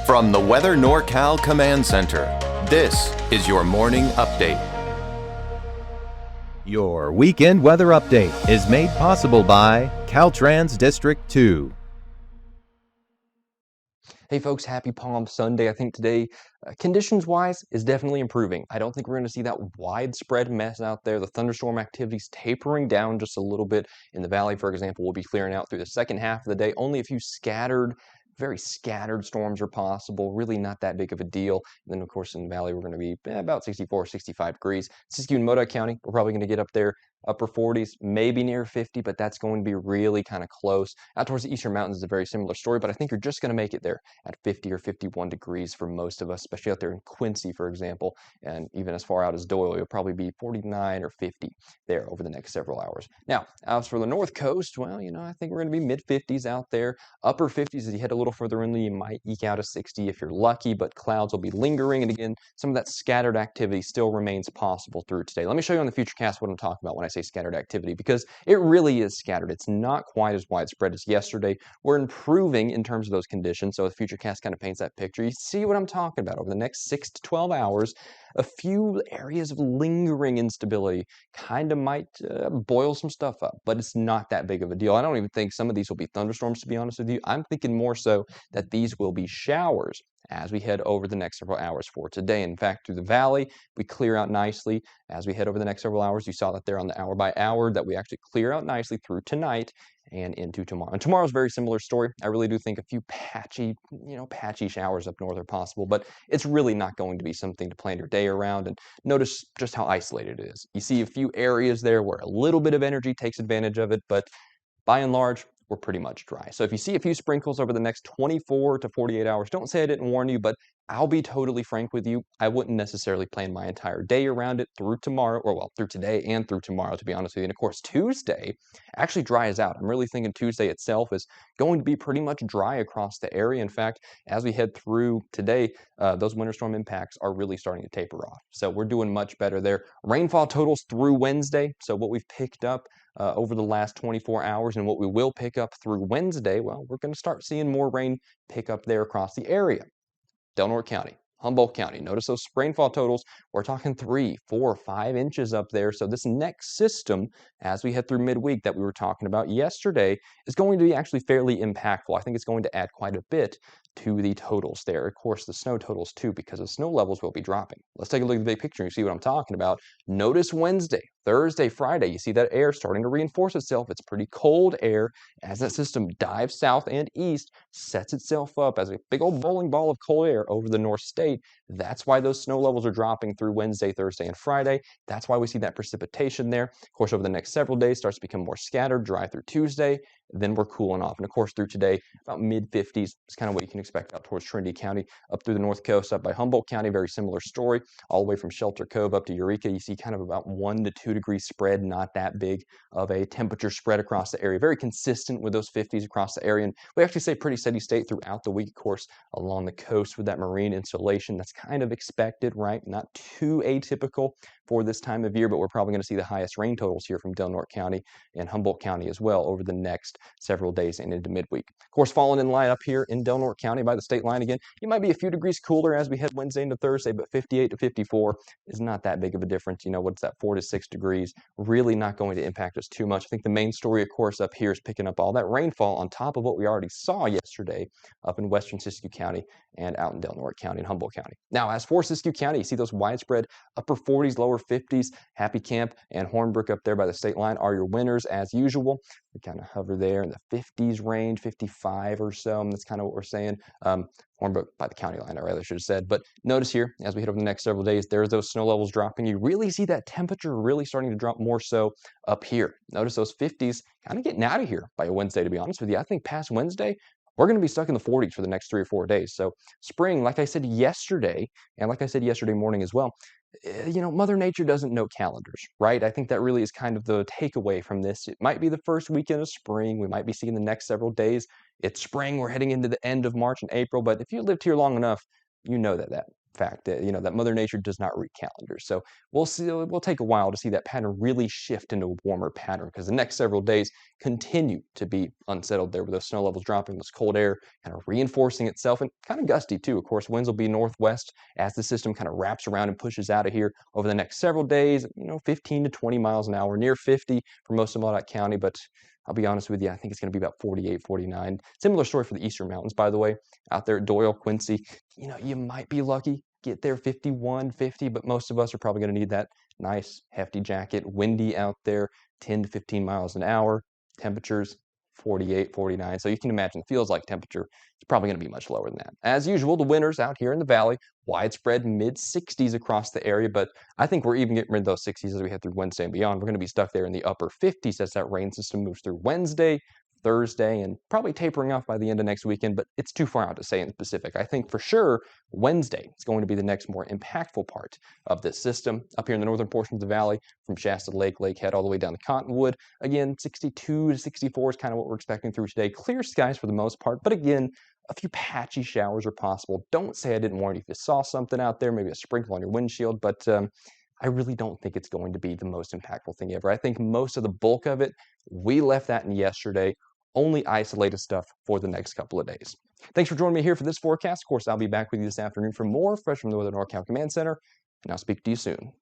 From the Weather NorCal Command Center, this is your morning update. Your weekend weather update is made possible by Caltrans District 2. Hey folks, happy Palm Sunday. I think today, conditions-wise, is definitely improving. I don't think we're going to see that widespread mess out there. The thunderstorm activity's tapering down just a little bit. In the valley, for example, we'll be clearing out through the second half of the day. Only a few very scattered storms are possible. Really not that big of a deal. And then, of course, in the valley, we're going to be about 64, 65 degrees. Siskiyou and Modoc County, we're probably going to get up there upper 40s, maybe near 50, but that's going to be really kind of close. Out towards the Eastern Mountains is a very similar story, but I think you're just going to make it there at 50 or 51 degrees for most of us, especially out there in Quincy, for example, and even as far out as Doyle, you'll probably be 49 or 50 there over the next several hours. Now, as for the North Coast, well, I think we're going to be mid-50s out there, upper 50s as you head a little further inland. You might eke out a 60 if you're lucky, but clouds will be lingering, and again, some of that scattered activity still remains possible through today. Let me show you on the Futurecast what I'm talking about when I say scattered activity, because it really is scattered. It's not quite as widespread as yesterday. We're improving in terms of those conditions, so the Futurecast kind of paints that picture. You see what I'm talking about. Over the next 6 to 12 hours, a few areas of lingering instability kind of might boil some stuff up, but it's not that big of a deal. I don't even think some of these will be thunderstorms, to be honest with you. I'm thinking more so that these will be showers as we head over the next several hours for today. In fact, through the valley, we clear out nicely as we head over the next several hours. You saw that there on the hour by hour that we actually clear out nicely through tonight and into tomorrow. And tomorrow's a very similar story. I really do think a few patchy showers up north are possible, but it's really not going to be something to plan your day around. And notice just how isolated it is. You see a few areas there where a little bit of energy takes advantage of it, but by and large, we're pretty much dry. So if you see a few sprinkles over the next 24 to 48 hours, don't say I didn't warn you, but I'll be totally frank with you. I wouldn't necessarily plan my entire day around it through tomorrow, or well, through today and through tomorrow, to be honest with you. And of course, Tuesday actually dries out. I'm really thinking Tuesday itself is going to be pretty much dry across the area. In fact, as we head through today, those winter storm impacts are really starting to taper off. So we're doing much better there. Rainfall totals through Wednesday. So what we've picked up over the last 24 hours and what we will pick up through Wednesday, well, we're going to start seeing more rain pick up there across the area. Del Norte County, Humboldt County. Notice those rainfall totals. We're talking 3, 4, 5 inches up there. So this next system, as we head through midweek that we were talking about yesterday, is going to be actually fairly impactful. I think it's going to add quite a bit to the totals there. Of course, the snow totals too, because the snow levels will be dropping. Let's take a look at the big picture and see what I'm talking about. Notice Wednesday, Thursday, Friday, you see that air starting to reinforce itself. It's pretty cold air as that system dives south and east, sets itself up as a big old bowling ball of cold air over the North State. That's why those snow levels are dropping through Wednesday, Thursday, and Friday. That's why we see that precipitation there. Of course, over the next several days, starts to become more scattered, dry through Tuesday. Then we're cooling off. And of course, through today, about mid-50s is kind of what you can expect out towards Trinity County, up through the North Coast, up by Humboldt County. Very similar story. All the way from Shelter Cove up to Eureka, you see kind of about 1 to 2 degrees spread, not that big of a temperature spread across the area. Very consistent with those 50s across the area. And we actually say pretty steady state throughout the week, of course, along the coast with that marine insulation. That's kind of expected, right? Not too atypical for this time of year, but we're probably going to see the highest rain totals here from Del Norte County and Humboldt County as well over the next several days and into midweek. Of course, falling in line up here in Del Norte County by the state line again, you might be a few degrees cooler as we head Wednesday into Thursday, but 58 to 54 is not that big of a difference. What's that, 4 to 6 degrees? Really not going to impact us too much. I think the main story, of course, up here is picking up all that rainfall on top of what we already saw yesterday up in western Siskiyou County and out in Del Norte County and Humboldt County. Now, as for Siskiyou County, you see those widespread upper 40s, lower 50s. Happy Camp and Hornbrook up there by the state line are your winners as usual. We kind of hover there in the 50s range, 55 or so, and that's kind of what we're saying. Hornbrook by the county line, I rather should have said. But notice here, as we hit over the next several days, there's those snow levels dropping. You really see that temperature really starting to drop more so up here. Notice those 50s kind of getting out of here by Wednesday, to be honest with you. I think past Wednesday, we're going to be stuck in the 40s for the next 3 or 4 days. So spring, like I said yesterday, and like I said yesterday morning as well, Mother Nature doesn't know calendars, right? I think that really is kind of the takeaway from this. It might be the first weekend of spring. We might be seeing the next several days. It's spring. We're heading into the end of March and April. But if you lived here long enough, you know that fact that, that Mother Nature does not read calendars. So we'll see, it'll take a while to see that pattern really shift into a warmer pattern, because the next several days continue to be unsettled there with those snow levels dropping, this cold air kind of reinforcing itself, and kind of gusty too. Of course, winds will be northwest as the system kind of wraps around and pushes out of here over the next several days, 15 to 20 miles an hour, near 50 for most of Modoc County, but I'll be honest with you, I think it's going to be about 48, 49. Similar story for the Eastern Mountains, by the way, out there at Doyle, Quincy. You might be lucky, get there 51, 50, but most of us are probably going to need that nice, hefty jacket. Windy out there, 10 to 15 miles an hour. Temperatures 48, 49. So you can imagine the feels like temperature is probably going to be much lower than that. As usual, the winters out here in the valley, widespread mid-60s across the area, but I think we're even getting rid of those 60s as we head through Wednesday and beyond. We're going to be stuck there in the upper 50s as that rain system moves through Wednesday, Thursday, and probably tapering off by the end of next weekend, but it's too far out to say in specific. I think for sure Wednesday is going to be the next more impactful part of this system. Up here in the northern portions of the valley, from Shasta Lake, Lakehead, all the way down to Cottonwood. Again, 62 to 64 is kind of what we're expecting through today. Clear skies for the most part, but again, a few patchy showers are possible. Don't say I didn't warn you if you saw something out there, maybe a sprinkle on your windshield, but I really don't think it's going to be the most impactful thing ever. I think most of the bulk of it, we left that in yesterday. Only isolated stuff for the next couple of days. Thanks for joining me here for this forecast. Of course, I'll be back with you this afternoon for more fresh from the Weather NorCal Command Center, and I'll speak to you soon.